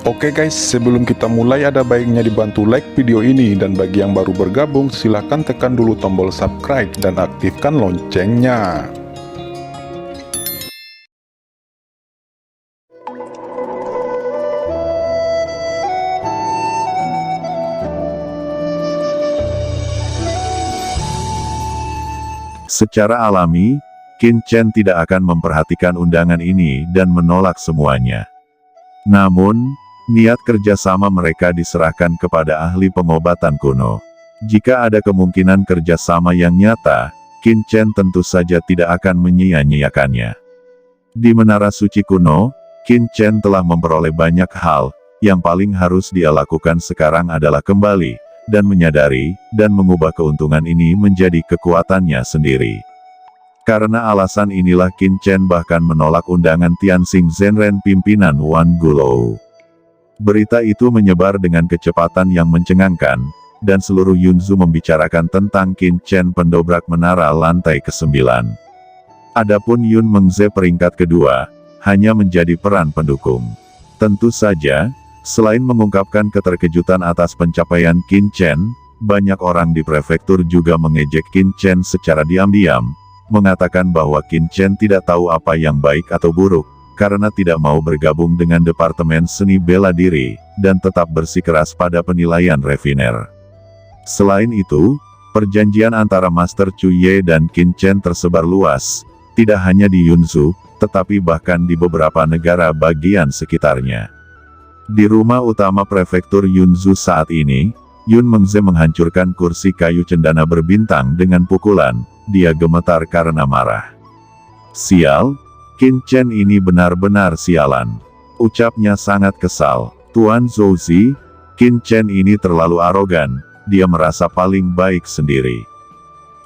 Oke guys, sebelum kita mulai ada baiknya dibantu like video ini, dan bagi yang baru bergabung silahkan tekan dulu tombol subscribe dan aktifkan loncengnya. Secara alami, Qin Chen tidak akan memperhatikan undangan ini dan menolak semuanya. Namun, niat kerjasama mereka diserahkan kepada ahli pengobatan kuno. Jika ada kemungkinan kerjasama yang nyata, Qin Chen tentu saja tidak akan menyia-nyiakannya. Di Menara Suci Kuno, Qin Chen telah memperoleh banyak hal. Yang paling harus dia lakukan sekarang adalah kembali, dan menyadari, dan mengubah keuntungan ini menjadi kekuatannya sendiri. Karena alasan inilah Qin Chen bahkan menolak undangan Tianxing Zhenren pimpinan Wan Gulou. Berita itu menyebar dengan kecepatan yang mencengangkan, dan seluruh Yunzu membicarakan tentang Qin Chen pendobrak menara lantai ke-9. Adapun Yun Mengze peringkat kedua, hanya menjadi peran pendukung. Tentu saja, selain mengungkapkan keterkejutan atas pencapaian Qin Chen, banyak orang di prefektur juga mengejek Qin Chen secara diam-diam, mengatakan bahwa Qin Chen tidak tahu apa yang baik atau buruk, karena tidak mau bergabung dengan Departemen Seni Bela Diri, dan tetap bersikeras pada penilaian refiner. Selain itu, perjanjian antara Master Chu Ye dan Qin Chen tersebar luas, tidak hanya di Yunzu, tetapi bahkan di beberapa negara bagian sekitarnya. Di rumah utama prefektur Yunzu saat ini, Yun Mengze menghancurkan kursi kayu cendana berbintang dengan pukulan, dia gemetar karena marah. Sial! Qin Chen ini benar-benar sialan. Ucapnya sangat kesal. Tuan Zouzi, Qin Chen ini terlalu arogan, dia merasa paling baik sendiri.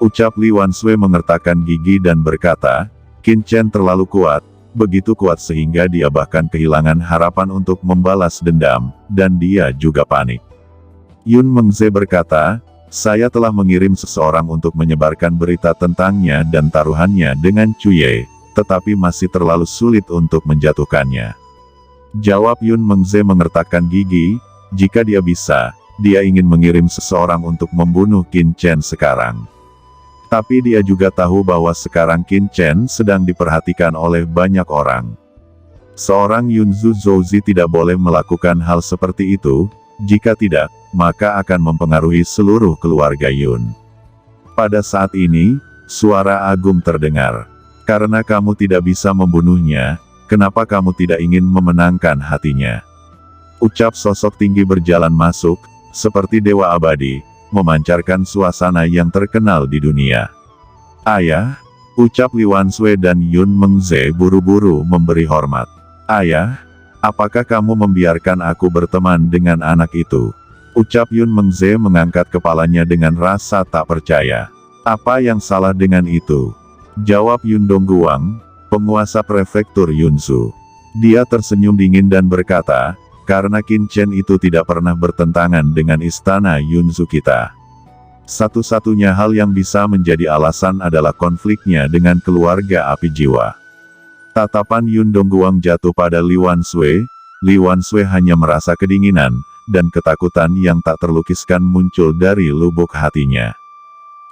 Ucap Li Wanshui mengertakkan gigi dan berkata, Qin Chen terlalu kuat, begitu kuat sehingga dia bahkan kehilangan harapan untuk membalas dendam, dan dia juga panik. Yun Mengze berkata, saya telah mengirim seseorang untuk menyebarkan berita tentangnya dan taruhannya dengan Chu Ye, tetapi masih terlalu sulit untuk menjatuhkannya. Jawab Yun Mengze mengertakkan gigi, jika dia bisa, dia ingin mengirim seseorang untuk membunuh Qin Chen sekarang. Tapi dia juga tahu bahwa sekarang Qin Chen sedang diperhatikan oleh banyak orang. Seorang Yunzu Zouzi tidak boleh melakukan hal seperti itu, jika tidak, maka akan mempengaruhi seluruh keluarga Yun. Pada saat ini, suara agung terdengar. Karena kamu tidak bisa membunuhnya, kenapa kamu tidak ingin memenangkan hatinya? Ucap sosok tinggi berjalan masuk, seperti dewa abadi, memancarkan suasana yang terkenal di dunia. Ayah, ucap Li Wanshui dan Yun Mengze buru-buru memberi hormat. Ayah, apakah kamu membiarkan aku berteman dengan anak itu? Ucap Yun Mengze mengangkat kepalanya dengan rasa tak percaya. Apa yang salah dengan itu? Jawab Yun Dongguang, penguasa prefektur Yunzu. Dia tersenyum dingin dan berkata, karena Qin Chen itu tidak pernah bertentangan dengan istana Yunzu kita. Satu-satunya hal yang bisa menjadi alasan adalah konfliknya dengan keluarga api jiwa. Tatapan Yun Dongguang jatuh pada Li Wanshui. Li Wanshui hanya merasa kedinginan, dan ketakutan yang tak terlukiskan muncul dari lubuk hatinya.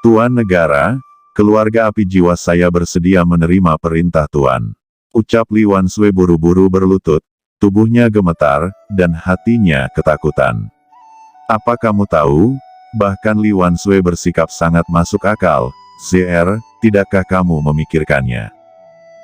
Tuan Negara, keluarga api jiwa saya bersedia menerima perintah Tuan. Ucap Li Wanshui buru-buru berlutut, tubuhnya gemetar, dan hatinya ketakutan. Apa kamu tahu? Bahkan Li Wanshui bersikap sangat masuk akal. Zr, tidakkah kamu memikirkannya?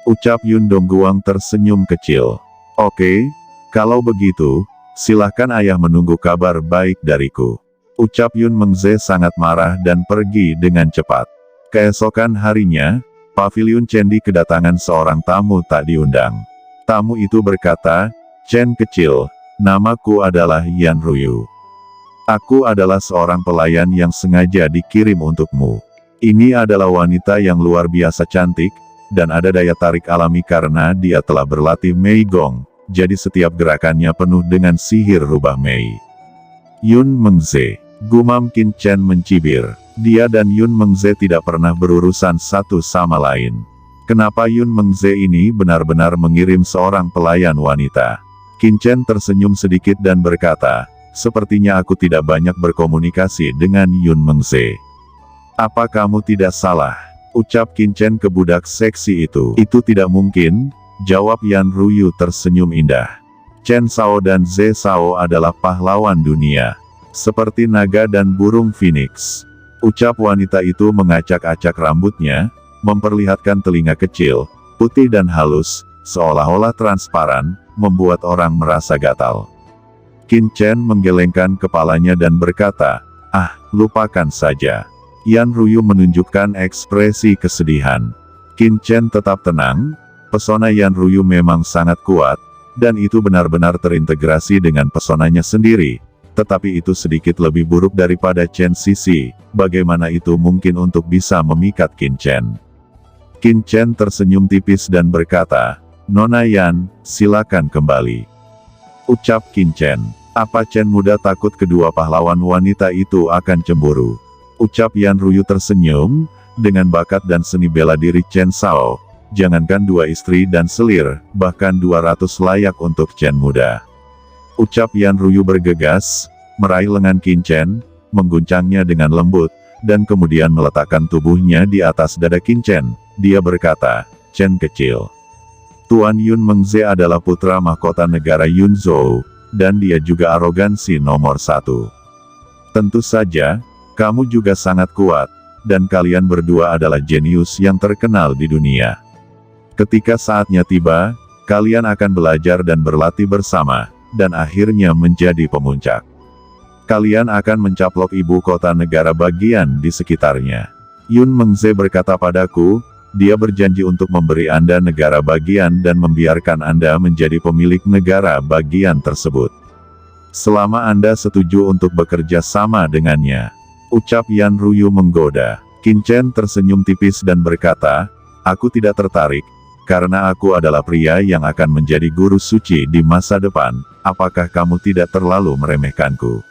Ucap Yun Dongguang tersenyum kecil. Oke, kalau begitu, silahkan ayah menunggu kabar baik dariku. Ucap Yun Mengze sangat marah dan pergi dengan cepat. Keesokan harinya, Paviliun Chendi kedatangan seorang tamu tak diundang. Tamu itu berkata, Chen kecil, namaku adalah Yan Ruyu. Aku adalah seorang pelayan yang sengaja dikirim untukmu. Ini adalah wanita yang luar biasa cantik, dan ada daya tarik alami karena dia telah berlatih Mei Gong, jadi setiap gerakannya penuh dengan sihir rubah Mei. Yun Mengze, gumam Qin Chen mencibir. Dia dan Yun Mengze tidak pernah berurusan satu sama lain. Kenapa Yun Mengze ini benar-benar mengirim seorang pelayan wanita? Qin Chen tersenyum sedikit dan berkata, sepertinya aku tidak banyak berkomunikasi dengan Yun Mengze. Apa kamu tidak salah? Ucap Qin Chen ke budak seksi itu. Itu tidak mungkin, jawab Yan Ruyu tersenyum indah. Chen Shao dan Ze Shao adalah pahlawan dunia. Seperti naga dan burung phoenix. Ucap wanita itu mengacak-acak rambutnya, memperlihatkan telinga kecil, putih dan halus, seolah-olah transparan, membuat orang merasa gatal. Qin Chen menggelengkan kepalanya dan berkata, "Ah, lupakan saja." Yan Ruyu menunjukkan ekspresi kesedihan. Qin Chen tetap tenang, pesona Yan Ruyu memang sangat kuat, dan itu benar-benar terintegrasi dengan pesonanya sendiri. Tetapi itu sedikit lebih buruk daripada Chen Sisi, bagaimana itu mungkin untuk bisa memikat Qin Chen? Qin Chen tersenyum tipis dan berkata, "Nona Yan, silakan kembali." Ucap Qin Chen. Apa Chen muda takut kedua pahlawan wanita itu akan cemburu? Ucap Yan Ruyu tersenyum, dengan bakat dan seni bela diri Chen Shao, jangankan 2 istri dan selir, bahkan 200 layak untuk Chen muda. Ucap Yan Ruyu bergegas, meraih lengan Qin Chen, mengguncangnya dengan lembut, dan kemudian meletakkan tubuhnya di atas dada Qin Chen. Dia berkata, "Chen kecil. Tuan Yun Mengze adalah putra mahkota negara Yunzhou, dan dia juga arogansi nomor 1. Tentu saja, kamu juga sangat kuat, dan kalian berdua adalah jenius yang terkenal di dunia. Ketika saatnya tiba, kalian akan belajar dan berlatih bersama, dan akhirnya menjadi pemuncak. Kalian akan mencaplok ibu kota negara bagian di sekitarnya." Yun Mengze berkata padaku, dia berjanji untuk memberi Anda negara bagian dan membiarkan Anda menjadi pemilik negara bagian tersebut. Selama Anda setuju untuk bekerja sama dengannya. Ucap Yan Ruyu menggoda. Qin Chen tersenyum tipis dan berkata, "Aku tidak tertarik, karena aku adalah pria yang akan menjadi guru suci di masa depan. Apakah kamu tidak terlalu meremehkanku?"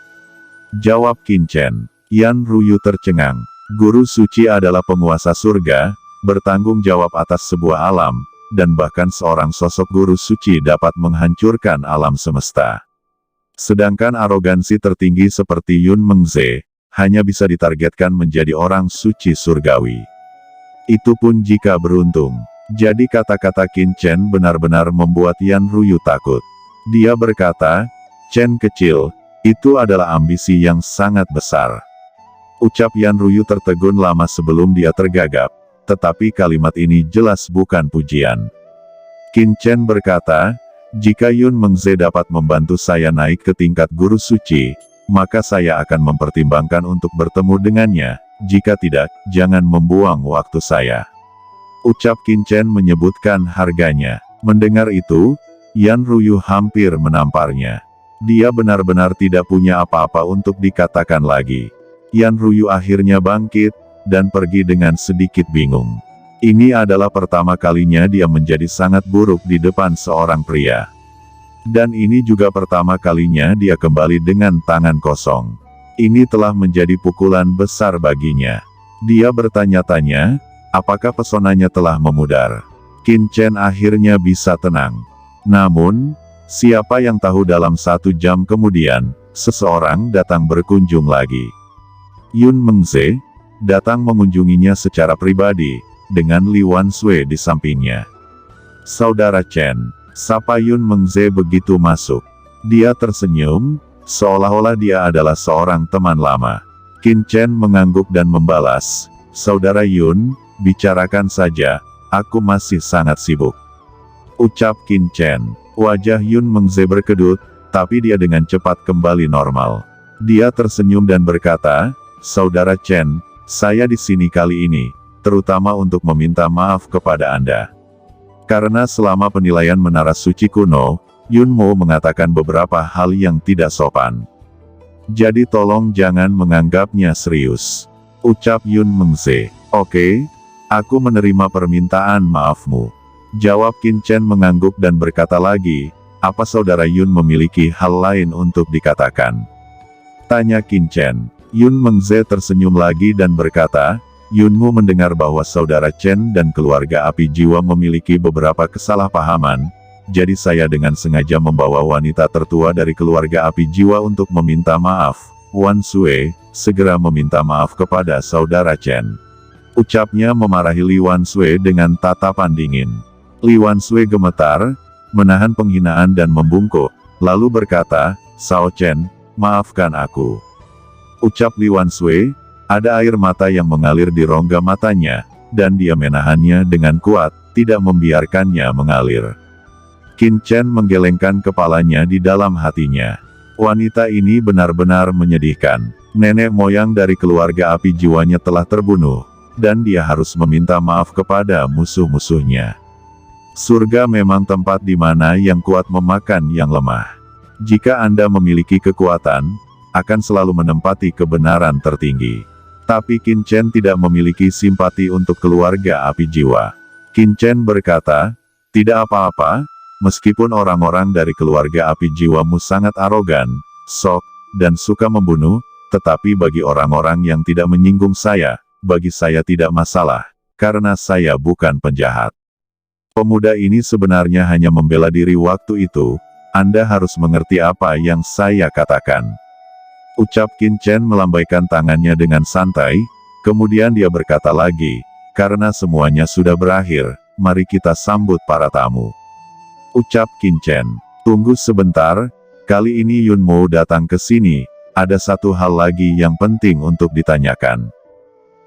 Jawab Qin Chen. Yan Ruyu tercengang. Guru suci adalah penguasa surga, bertanggung jawab atas sebuah alam, dan bahkan seorang sosok guru suci dapat menghancurkan alam semesta. Sedangkan arogansi tertinggi seperti Yun Mengze, hanya bisa ditargetkan menjadi orang suci surgawi. Itu pun jika beruntung. Jadi kata-kata Qin Chen benar-benar membuat Yan Ruyu takut. Dia berkata, "Chen kecil, itu adalah ambisi yang sangat besar." Ucap Yan Ruyu tertegun lama sebelum dia tergagap, tetapi kalimat ini jelas bukan pujian. Qin Chen berkata, "Jika Yun Mengze dapat membantu saya naik ke tingkat guru suci, maka saya akan mempertimbangkan untuk bertemu dengannya. Jika tidak, jangan membuang waktu saya." Ucap Qin Chen menyebutkan harganya. Mendengar itu, Yan Ruyu hampir menamparnya. Dia benar-benar tidak punya apa-apa untuk dikatakan lagi. Yan Ruyu akhirnya bangkit, dan pergi dengan sedikit bingung. Ini adalah pertama kalinya dia menjadi sangat buruk di depan seorang pria. Dan ini juga pertama kalinya dia kembali dengan tangan kosong. Ini telah menjadi pukulan besar baginya. Dia bertanya-tanya, apakah pesonanya telah memudar? Qin Chen akhirnya bisa tenang. Namun, siapa yang tahu dalam 1 jam kemudian, seseorang datang berkunjung lagi. Yun Mengze datang mengunjunginya secara pribadi, dengan Li Wanshui di sampingnya. "Saudara Chen," sapa Yun Mengze begitu masuk. Dia tersenyum, seolah-olah dia adalah seorang teman lama. Qin Chen mengangguk dan membalas, "Saudara Yun, bicarakan saja, aku masih sangat sibuk." Ucap Qin Chen. Wajah Yun Mengze berkedut, tapi dia dengan cepat kembali normal. Dia tersenyum dan berkata, "Saudara Chen, saya di sini kali ini, terutama untuk meminta maaf kepada Anda. Karena selama penilaian menara suci kuno, Yun Mo mengatakan beberapa hal yang tidak sopan. Jadi tolong jangan menganggapnya serius." Ucap Yun Mengze. "Oke, aku menerima permintaan maafmu." Jawab Qin Chen mengangguk dan berkata lagi, "Apa saudara Yun memiliki hal lain untuk dikatakan?" Tanya Qin Chen. Yun Mengze tersenyum lagi dan berkata, "Yunmu mendengar bahwa saudara Chen dan keluarga api jiwa memiliki beberapa kesalahpahaman, jadi saya dengan sengaja membawa wanita tertua dari keluarga api jiwa untuk meminta maaf. Wan Sui, segera meminta maaf kepada saudara Chen. Ucapnya memarahi Li Wan Sui dengan tatapan dingin. Li Wan Sui gemetar, menahan penghinaan dan membungkuk, lalu berkata, "Sao Chen, maafkan aku." Ucap Li Wan Sui, ada air mata yang mengalir di rongga matanya, dan dia menahannya dengan kuat, tidak membiarkannya mengalir. Qin Chen menggelengkan kepalanya di dalam hatinya. Wanita ini benar-benar menyedihkan. Nenek moyang dari keluarga api jiwanya telah terbunuh, dan dia harus meminta maaf kepada musuh-musuhnya. Surga memang tempat di mana yang kuat memakan yang lemah. Jika Anda memiliki kekuatan, akan selalu menempati kebenaran tertinggi. Tapi Qin Chen tidak memiliki simpati untuk keluarga api jiwa. Qin Chen berkata, "Tidak apa-apa, meskipun orang-orang dari keluarga api jiwamu sangat arogan, sok, dan suka membunuh, tetapi bagi orang-orang yang tidak menyinggung saya, bagi saya tidak masalah, karena saya bukan penjahat." Pemuda ini sebenarnya hanya membela diri waktu itu. Anda harus mengerti apa yang saya katakan. Ucap Qin Chen melambaikan tangannya dengan santai, kemudian dia berkata lagi, "Karena semuanya sudah berakhir, mari kita sambut para tamu." Ucap Qin Chen, "Tunggu sebentar, kali ini Yun Mo datang ke sini, ada satu hal lagi yang penting untuk ditanyakan.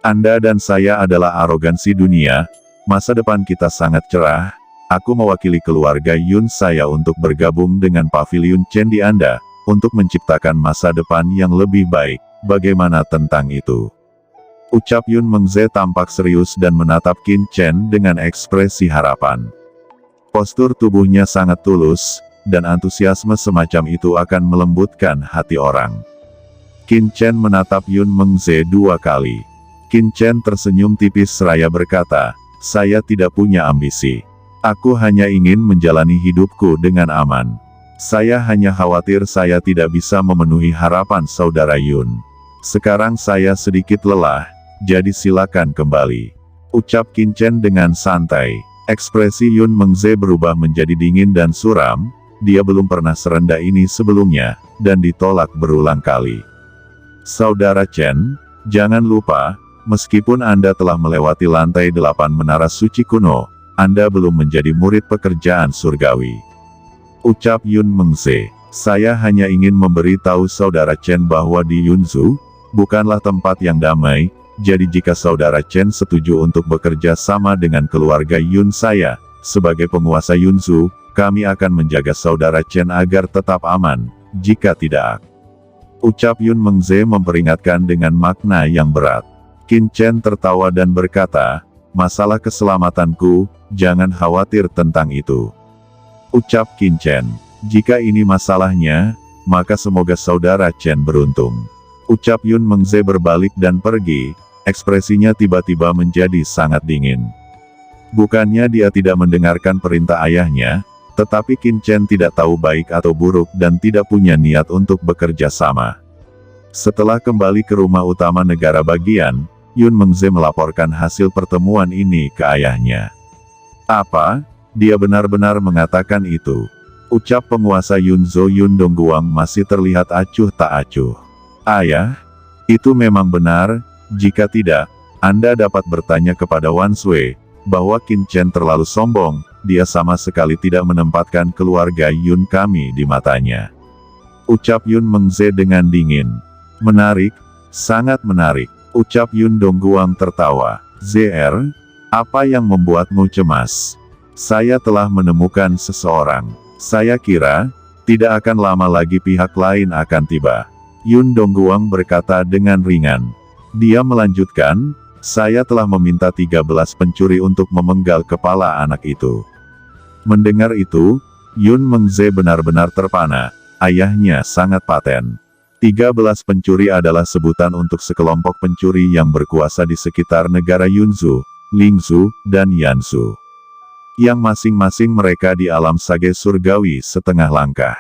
Anda dan saya adalah arogansi dunia, masa depan kita sangat cerah, aku mewakili keluarga Yun saya untuk bergabung dengan Pavilion Chen di Anda, untuk menciptakan masa depan yang lebih baik, bagaimana tentang itu?" Ucap Yun Mengze tampak serius dan menatap Qin Chen dengan ekspresi harapan. Postur tubuhnya sangat tulus, dan antusiasme semacam itu akan melembutkan hati orang. Qin Chen menatap Yun Mengze 2 kali. Qin Chen tersenyum tipis seraya berkata, "Saya tidak punya ambisi. Aku hanya ingin menjalani hidupku dengan aman. Saya hanya khawatir saya tidak bisa memenuhi harapan saudara Yun. Sekarang saya sedikit lelah, jadi silakan kembali." Ucap Qin Chen dengan santai. Ekspresi Yun Mengze berubah menjadi dingin dan suram, dia belum pernah serendah ini sebelumnya, dan ditolak berulang kali. "Saudara Chen, jangan lupa, meskipun Anda telah melewati lantai 8 menara suci kuno, Anda belum menjadi murid pekerjaan surgawi." Ucap Yun Mengze, "Saya hanya ingin memberitahu saudara Chen bahwa di Yunzu, bukanlah tempat yang damai, jadi jika saudara Chen setuju untuk bekerja sama dengan keluarga Yun saya, sebagai penguasa Yunzu, kami akan menjaga saudara Chen agar tetap aman, jika tidak." Ucap Yun Mengze memperingatkan dengan makna yang berat. Qin Chen tertawa dan berkata, "Masalah keselamatanku, jangan khawatir tentang itu." Ucap Qin Chen, "Jika ini masalahnya, maka semoga saudara Chen beruntung." Ucap Yun Mengze berbalik dan pergi, ekspresinya tiba-tiba menjadi sangat dingin. Bukannya dia tidak mendengarkan perintah ayahnya, tetapi Qin Chen tidak tahu baik atau buruk dan tidak punya niat untuk bekerja sama. Setelah kembali ke rumah utama negara bagian, Yun Mengze melaporkan hasil pertemuan ini ke ayahnya. "Apa? Dia benar-benar mengatakan itu?" Ucap penguasa Yunzhou Yun Dongguang masih terlihat acuh tak acuh. "Ayah, itu memang benar, jika tidak, Anda dapat bertanya kepada Wan Sui, bahwa Qin Chen terlalu sombong, dia sama sekali tidak menempatkan keluarga Yun kami di matanya." Ucap Yun Mengze dengan dingin. "Menarik, sangat menarik." Ucap Yun Dongguang tertawa. "ZR, apa yang membuatmu cemas?" "Saya telah menemukan seseorang. Saya kira, tidak akan lama lagi pihak lain akan tiba." Yun Dongguang berkata dengan ringan. Dia melanjutkan, "Saya telah meminta 13 pencuri untuk memenggal kepala anak itu." Mendengar itu, Yun Mengze benar-benar terpana, ayahnya sangat paten. 13 pencuri adalah sebutan untuk sekelompok pencuri yang berkuasa di sekitar negara Yunzu, Lingzhou, dan Yanzhou. Yang masing-masing mereka di alam sage surgawi setengah langkah.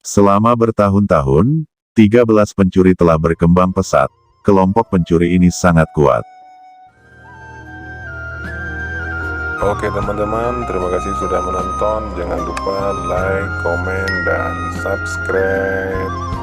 Selama bertahun-tahun, 13 pencuri telah berkembang pesat. Kelompok pencuri ini sangat kuat. Oke teman-teman, terima kasih sudah menonton. Jangan lupa like, komen, dan subscribe.